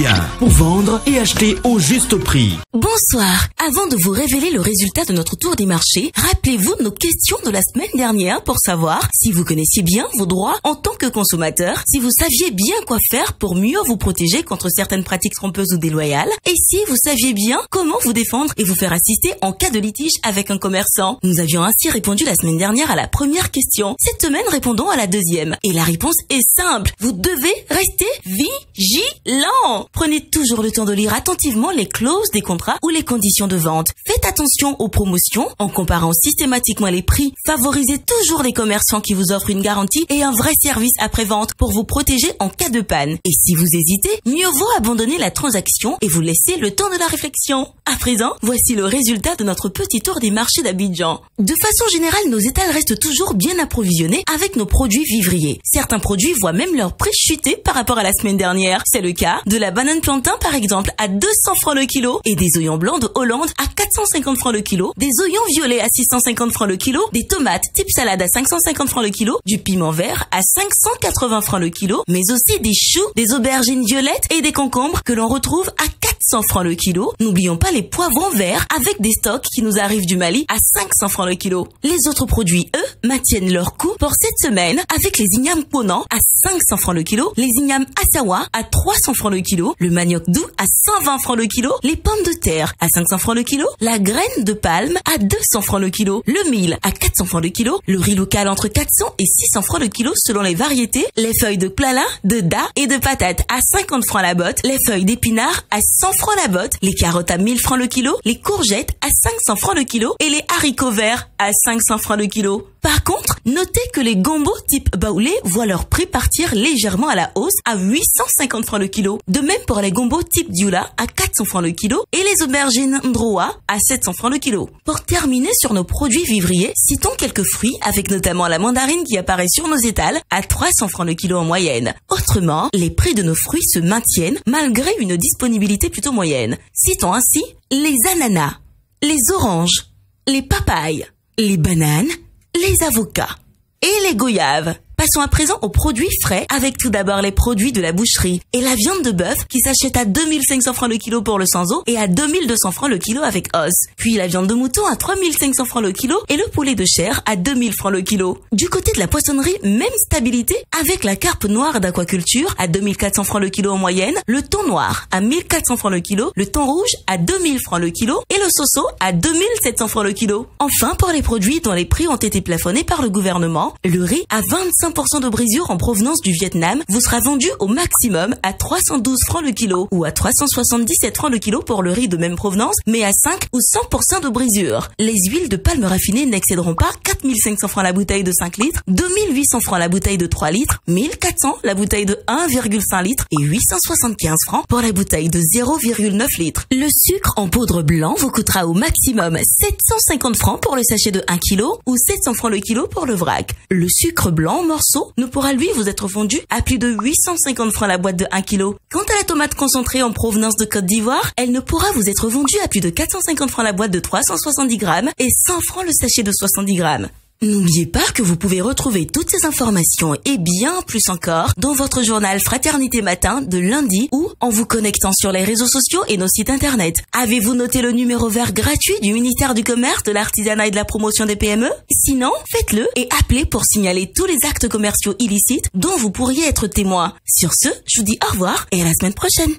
bien pour vendre et acheter au juste prix. Bonsoir. Avant de vous révéler le résultat de notre tour des marchés, rappelez-vous nos questions de la semaine dernière pour savoir si vous connaissiez bien vos droits en tant que consommateur, si vous saviez bien quoi faire pour mieux vous protéger contre certaines pratiques trompeuses ou déloyales, et si vous saviez bien comment vous défendre et vous faire assister en cas de litige avec un commerçant. Nous avions ainsi répondu la semaine dernière à la première question. Cette semaine, répondons à la deuxième. Et la réponse est simple. Vous devez rester vigilant. Prenez toujours le temps de lire attentivement les clauses des contrats ou les conditions de vente. Faites attention aux promotions en comparant systématiquement les prix. Favorisez toujours les commerçants qui vous offrent une garantie et un vrai service après-vente pour vous protéger en cas de panne. Et si vous hésitez, mieux vaut abandonner la transaction et vous laisser le temps de la réflexion. À présent, voici le résultat de notre petit tour des marchés d'Abidjan. De façon générale, nos étals restent toujours bien approvisionnés avec nos produits vivriers. Certains produits voient même leur prix chuter par rapport à la semaine dernière. C'est le cas de la banane plantain par exemple à 200 francs le kilo et des oignons blancs de Hollande à 450 francs le kilo, des oignons violets à 650 francs le kilo, des tomates type salade à 550 francs le kilo, du piment vert à 580 francs le kilo, mais aussi des choux, des aubergines violettes et des concombres que l'on retrouve à 400 francs le kilo. N'oublions pas les poivrons verts avec des stocks qui nous arrivent du Mali à 500 francs le kilo. Les autres produits, eux, maintiennent leur coût pour cette semaine avec les ignames ponant à 500 francs le kilo, les ignames assawa à 300 francs le kilo, le manioc doux à 120 francs le kilo, les pommes de terre à 500 francs le kilo, la graine de palme à 200 francs le kilo, le mil à 400 francs le kilo, le riz local entre 400 et 600 francs le kilo selon les variétés, les feuilles de plala, de dattes et de patates à 50 francs la botte, les feuilles d'épinards à 100 francs la botte, les carottes à 1000 francs le kilo, les courgettes à 500 francs le kilo et les haricots verts à 500 francs le kilo. Par contre, notez que les gambos type baoulé voient leur prix partir légèrement à la hausse à 850 francs le kilo. De même pour les gambos type dioula à 400 francs le kilo et les aubergines ndroa à 700 francs le kilo. Pour terminer sur nos produits vivriers, citons quelques fruits avec notamment la mandarine qui apparaît sur nos étals à 300 francs le kilo en moyenne. Autrement, les prix de nos fruits se maintiennent malgré une disponibilité plutôt moyenne. Citons ainsi les ananas, les oranges, les papayes, les bananes, les avocats et les goyaves. Passons à présent aux produits frais avec tout d'abord les produits de la boucherie et la viande de bœuf qui s'achète à 2500 francs le kilo pour le sans os et à 2200 francs le kilo avec os. Puis la viande de mouton à 3500 francs le kilo et le poulet de chair à 2000 francs le kilo. Du côté de la poissonnerie, même stabilité avec la carpe noire d'aquaculture à 2400 francs le kilo en moyenne, le thon noir à 1400 francs le kilo, le thon rouge à 2000 francs le kilo et le soso à 2700 francs le kilo. Enfin, pour les produits dont les prix ont été plafonnés par le gouvernement, le riz à 25% de brisure en provenance du Vietnam vous sera vendu au maximum à 312 francs le kilo ou à 377 francs le kilo pour le riz de même provenance mais à 5 ou 100% de brisure. Les huiles de palme raffinées n'excéderont pas 4500 francs la bouteille de 5 litres, 2800 francs la bouteille de 3 litres, 1400 la bouteille de 1,5 litre et 875 francs pour la bouteille de 0,9 litres. Le sucre en poudre blanc vous coûtera au maximum 750 francs pour le sachet de 1 kg ou 700 francs le kilo pour le vrac. Le sucre blanc en morceaux ne pourra lui vous être vendu à plus de 850 francs la boîte de 1 kg. Quant à la tomate concentrée en provenance de Côte d'Ivoire, elle ne pourra vous être vendue à plus de 450 francs la boîte de 370 grammes et 100 francs le sachet de 70 grammes. N'oubliez pas que vous pouvez retrouver toutes ces informations et bien plus encore dans votre journal Fraternité Matin de lundi ou en vous connectant sur les réseaux sociaux et nos sites internet. Avez-vous noté le numéro vert gratuit du ministère du Commerce, de l'Artisanat et de la Promotion des PME? Sinon, faites-le et appelez pour signaler tous les actes commerciaux illicites dont vous pourriez être témoin. Sur ce, je vous dis au revoir et à la semaine prochaine.